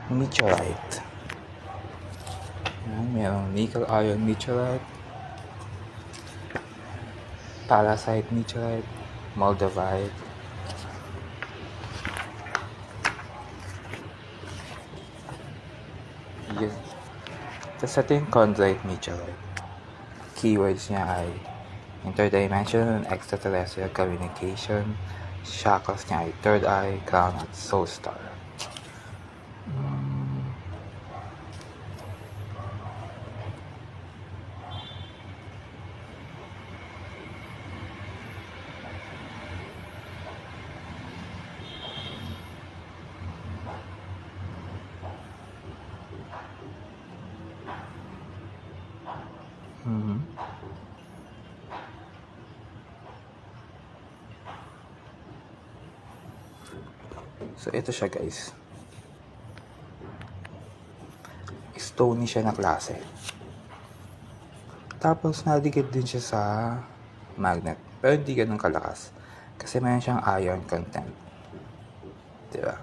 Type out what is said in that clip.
meteorite. Yan, mayroong nickel iron meteorite, palasite meteorite, moldavite. Yun. Tapos ito yung chondrite meteorite. Keywords niya ay interdimensional and extraterrestrial communication. Chakras niya ay third eye, crown at soul star. So, ito siya guys. Stony siya na klase. Tapos, nadigid din siya sa magnet. Pero hindi ganun kalakas. Kasi mayroon siyang iron content. Diba?